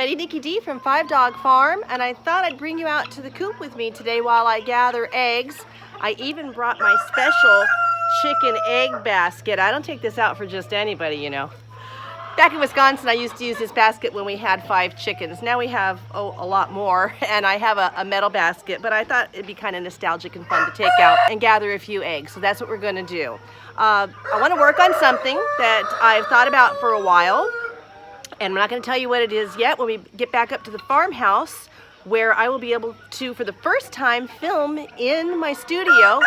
everybody, Nikki D from 5 Dog Farm, and I thought I'd bring you out to the coop with me today while I gather eggs. I even brought my special chicken egg basket. I don't take this out for just anybody, you know. Back in Wisconsin, I used to use this basket when we had 5 chickens. Now we have, a lot more, and I have a metal basket, but I thought it'd be kind of nostalgic and fun to take out and gather a few eggs, so that's what we're going to do. I want to work on something that I've thought about for a while, and I'm not going to tell you what it is yet. When we get back up to the farmhouse, where I will be able to, for the first time, film in my studio.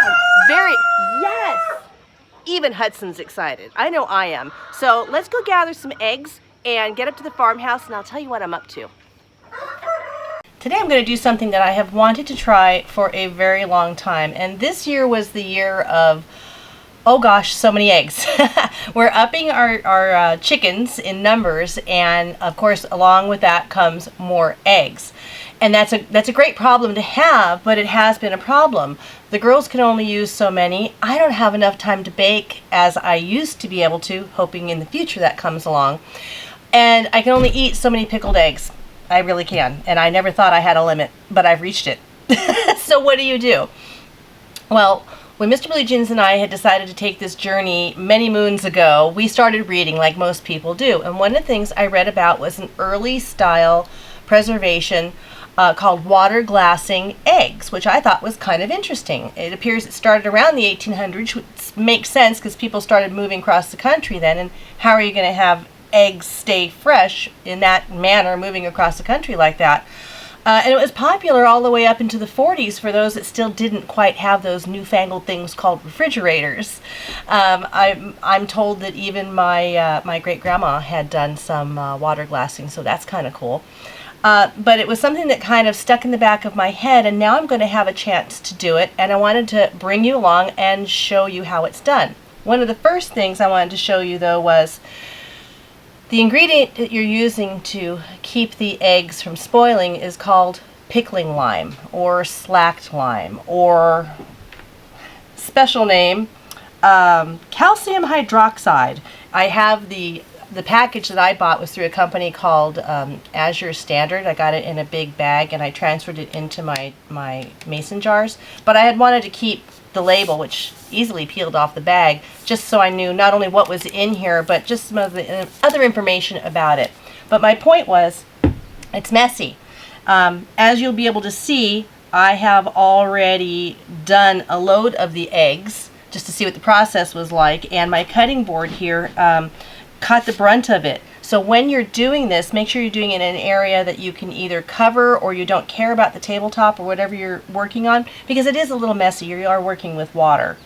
Yes! Even Hudson's excited. I know I am. So let's go gather some eggs and get up to the farmhouse, and I'll tell you what I'm up to. Today I'm going to do something that I have wanted to try for a very long time, and this year was the year of, oh gosh, so many eggs. We're upping our chickens in numbers, and of course along with that comes more eggs. And that's a great problem to have, but it has been a problem. The girls can only use so many. I don't have enough time to bake as I used to be able to, hoping in the future that comes along. And I can only eat so many pickled eggs. I really can. And I never thought I had a limit, but I've reached it. So what do? Well, when Mr. Blue Jeans and I had decided to take this journey many moons ago, we started reading like most people do. And one of the things I read about was an early style preservation called water glassing eggs, which I thought was kind of interesting. It appears it started around the 1800s, which makes sense because people started moving across the country then, and how are you going to have eggs stay fresh in that manner moving across the country like that? And it was popular all the way up into the 40s for those that still didn't quite have those newfangled things called refrigerators. I'm told that even my great-grandma had done some water glassing, so that's kind of cool. But it was something that kind of stuck in the back of my head, and now I'm going to have a chance to do it, and I wanted to bring you along and show you how it's done. One of the first things I wanted to show you, though, was the ingredient that you're using to keep the eggs from spoiling is called pickling lime, or slacked lime, or special name, calcium hydroxide. I have the package that I bought was through a company called Azure Standard. I got it in a big bag and I transferred it into my mason jars. But I had wanted to keep the label, which easily peeled off the bag, just so I knew not only what was in here, but just some of the other information about it. But my point was, it's messy. As you'll be able to see, I have already done a load of the eggs, just to see what the process was like, and my cutting board here caught the brunt of it. So when you're doing this, make sure you're doing it in an area that you can either cover or you don't care about the tabletop or whatever you're working on, because it is a little messy. You are working with water.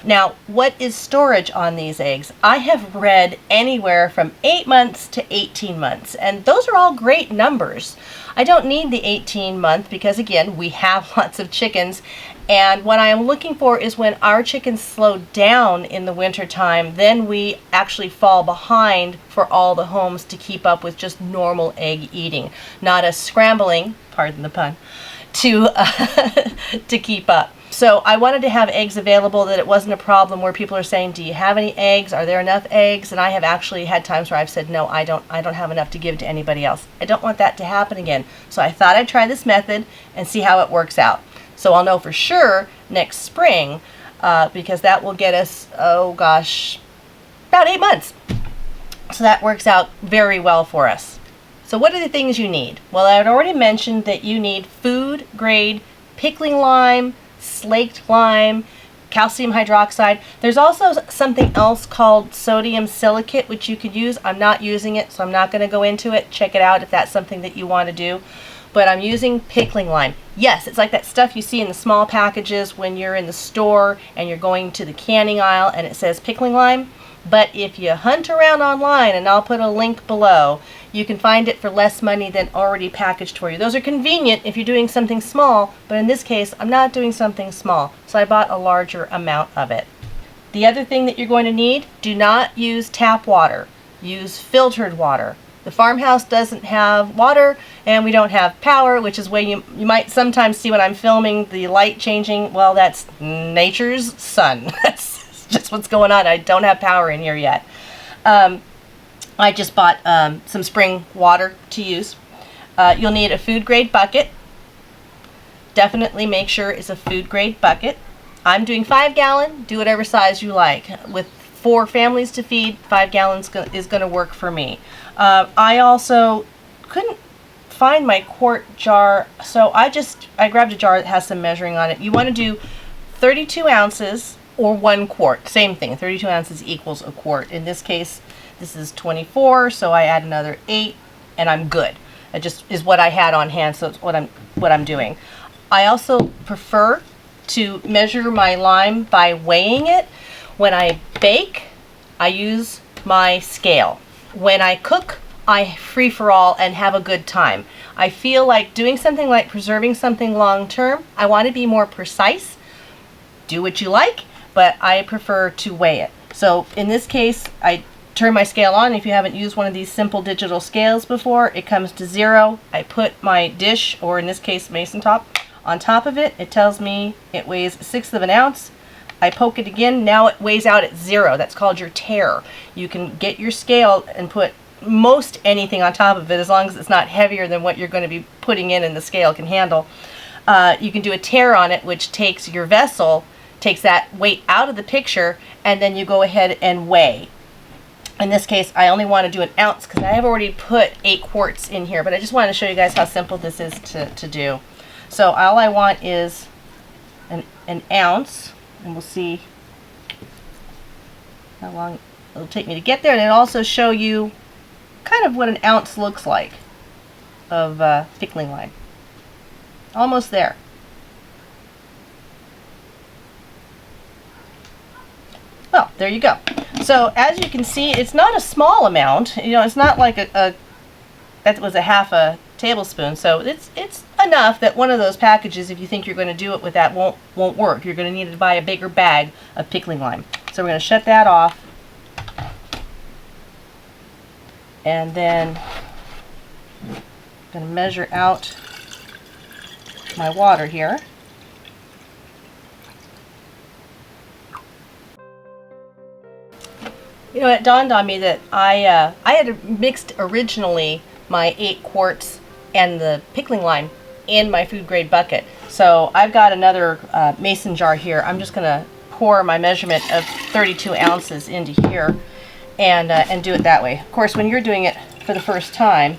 Now, what is storage on these eggs? I have read anywhere from 8 months to 18 months, and those are all great numbers. I don't need the 18-month because, again, we have lots of chickens, and what I am looking for is when our chickens slow down in the winter time, then we actually fall behind for all the homes to keep up with just normal egg eating, not us scrambling, pardon the pun, to keep up. So I wanted to have eggs available, that it wasn't a problem where people are saying, do you have any eggs? Are there enough eggs? And I have actually had times where I've said, no, I don't have enough to give to anybody else. I don't want that to happen again. So I thought I'd try this method and see how it works out. So I'll know for sure next spring, because that will get us, oh gosh, about 8 months. So that works out very well for us. So what are the things you need? Well, I had already mentioned that you need food grade pickling lime, slaked lime, calcium hydroxide. There's also something else called sodium silicate, which you could use. I'm not using it, so I'm not going to go into it. Check it out if that's something that you want to do. But I'm using pickling lime. Yes, it's like that stuff you see in the small packages when you're in the store and you're going to the canning aisle and it says pickling lime. But if you hunt around online, and I'll put a link below, you can find it for less money than already packaged for you. Those are convenient if you're doing something small, but in this case, I'm not doing something small, so I bought a larger amount of it. The other thing that you're going to need, do not use tap water. Use filtered water. The farmhouse doesn't have water, and we don't have power, which is where you might sometimes see when I'm filming the light changing. Well, that's nature's sun. That's just what's going on. I don't have power in here yet. I just bought some spring water to use. You'll need a food grade bucket. Definitely make sure it's a food grade bucket. I'm doing 5 gallon. Do whatever size you like. With 4 families to feed, 5 gallons is going to work for me. I also couldn't find my quart jar, so I grabbed a jar that has some measuring on it. You want to do 32 ounces or 1 quart. Same thing. 32 ounces equals a quart. In this case, this is 24, so I add another 8, and I'm good. It just is what I had on hand, so it's what I'm doing. I also prefer to measure my lime by weighing it. When I bake, I use my scale. When I cook, I free for all and have a good time. I feel like doing something like preserving something long term, I want to be more precise. Do what you like, but I prefer to weigh it. So in this case, I turn my scale on. If you haven't used one of these simple digital scales before, it comes to 0. I put my dish, or in this case mason top, on top of it. It tells me it weighs 1/6 of an ounce. I poke it again. Now it weighs out at 0. That's called your tare. You can get your scale and put most anything on top of it, as long as it's not heavier than what you're going to be putting in the scale can handle. You can do a tare on it, which takes your vessel, takes that weight out of the picture, and then you go ahead and weigh. In this case, I only want to do an ounce because I have already put 8 quarts in here, but I just wanted to show you guys how simple this is to do. So all I want is an ounce, and we'll see how long it'll take me to get there, and it'll also show you kind of what an ounce looks like of pickling lime. Almost there. Well, there you go. So as you can see, it's not a small amount. You know, it's not like that was a half a tablespoon. So it's enough that one of those packages, if you think you're going to do it with that, won't work. You're going to need to buy a bigger bag of pickling lime. So we're going to shut that off. And then I'm going to measure out my water here. You know, it dawned on me that I had mixed originally my 8 quarts and the pickling lime in my food grade bucket. So I've got another mason jar here. I'm just going to pour my measurement of 32 ounces into here and do it that way. Of course, when you're doing it for the first time,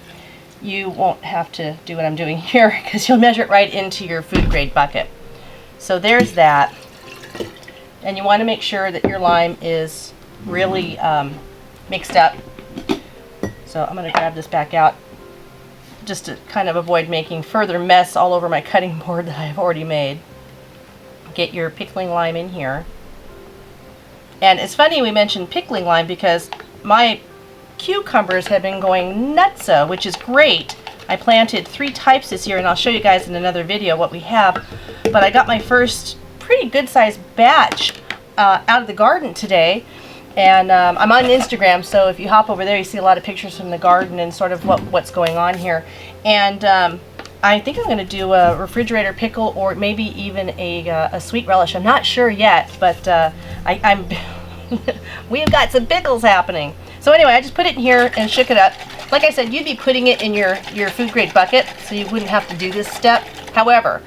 you won't have to do what I'm doing here because you'll measure it right into your food grade bucket. So there's that. And you want to make sure that your lime is really mixed up. So I'm going to grab this back out just to kind of avoid making further mess all over my cutting board that I've already made. Get your pickling lime in here. And it's funny we mentioned pickling lime because my cucumbers have been going nutso, which is great. I planted 3 types this year, and I'll show you guys in another video what we have. But I got my first pretty good sized batch out of the garden today. And I'm on Instagram, so if you hop over there, you see a lot of pictures from the garden and sort of what's going on here. And I think I'm going to do a refrigerator pickle or maybe even a sweet relish. I'm not sure yet, but we've got some pickles happening. So anyway, I just put it in here and shook it up. Like I said, you'd be putting it in your food grade bucket, so you wouldn't have to do this step. However,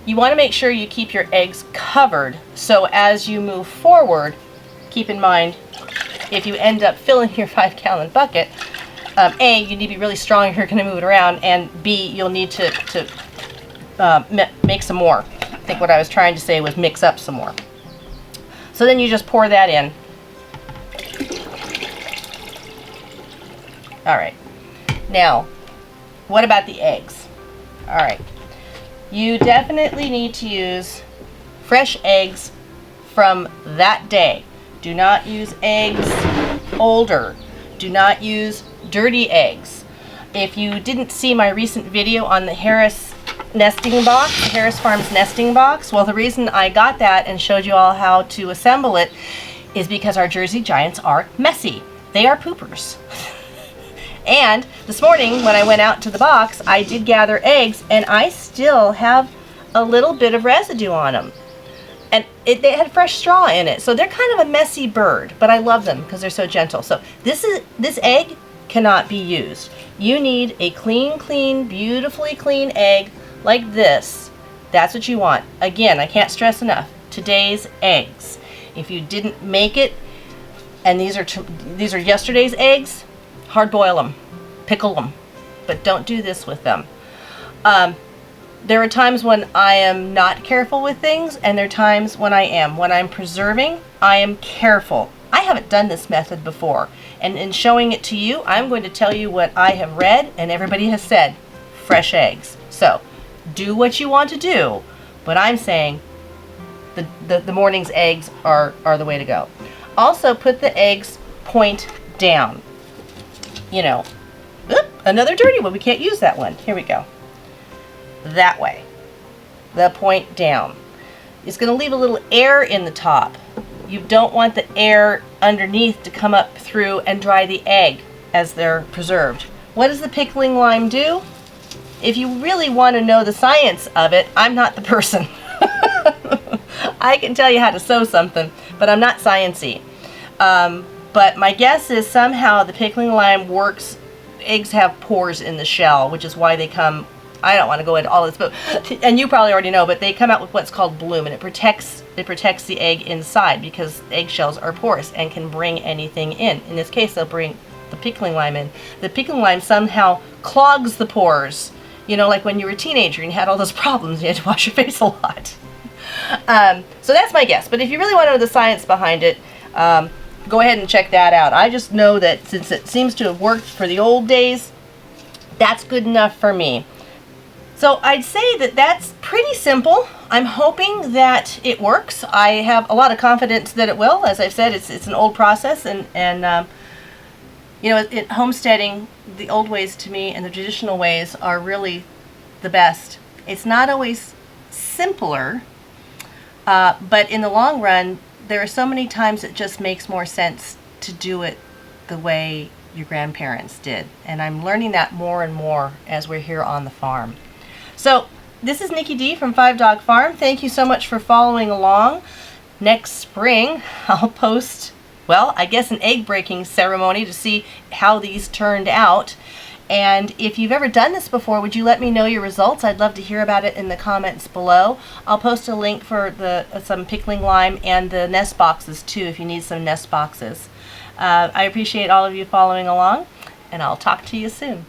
you want to make sure you keep your eggs covered, so as you move forward, keep in mind, if you end up filling your 5 gallon bucket, A, you need to be really strong if you're going to move it around, and B, you'll need to make some more. I think what I was trying to say was mix up some more. So then you just pour that in. Alright, now, what about the eggs? Alright, you definitely need to use fresh eggs from that day. Do not use eggs older. Do not use dirty eggs. If you didn't see my recent video on the Harris nesting box, Harris Farms nesting box, well, the reason I got that and showed you all how to assemble it is because our Jersey Giants are messy. They are poopers. And this morning when I went out to the box, I did gather eggs, and I still have a little bit of residue on them. And they had fresh straw in it, so they're kind of a messy bird, but I love them because they're so gentle. So this egg cannot be used. You need a clean, beautifully clean egg like this. That's what you want. Again, I can't stress enough. Today's eggs. If you didn't make it, and these are yesterday's eggs, hard boil them, pickle them, but don't do this with them. There are times when I am not careful with things, and there are times when I am. When I'm preserving, I am careful. I haven't done this method before, and in showing it to you, I'm going to tell you what I have read and everybody has said. Fresh eggs. So, do what you want to do, but I'm saying the morning's eggs are the way to go. Also, put the eggs point down. You know, another dirty one. We can't use that one. Here we go. That way. The point down. It's going to leave a little air in the top. You don't want the air underneath to come up through and dry the egg as they're preserved. What does the pickling lime do? If you really want to know the science of it, I'm not the person. I can tell you how to sew something, but I'm not sciencey. But my guess is somehow the pickling lime works. Eggs have pores in the shell, which is why they come, I don't want to go into all this, but, and you probably already know, but they come out with what's called bloom, and it protects the egg inside because eggshells are porous and can bring anything in. In this case, they'll bring the pickling lime in. The pickling lime somehow clogs the pores. You know, like when you were a teenager and you had all those problems, you had to wash your face a lot. So that's my guess. But if you really want to know the science behind it, go ahead and check that out. I just know that since it seems to have worked for the old days, that's good enough for me. So I'd say that that's pretty simple. I'm hoping that it works. I have a lot of confidence that it will. As I've said, it's an old process, and you know, in homesteading, the old ways to me and the traditional ways are really the best. It's not always simpler, but in the long run, there are so many times it just makes more sense to do it the way your grandparents did. And I'm learning that more and more as we're here on the farm. So this is Nikki D from 5 Dog Farm. Thank you so much for following along. Next spring, I'll post, well, I guess an egg breaking ceremony to see how these turned out. And if you've ever done this before, would you let me know your results? I'd love to hear about it in the comments below. I'll post a link for some pickling lime and the nest boxes too if you need some nest boxes. I appreciate all of you following along, and I'll talk to you soon.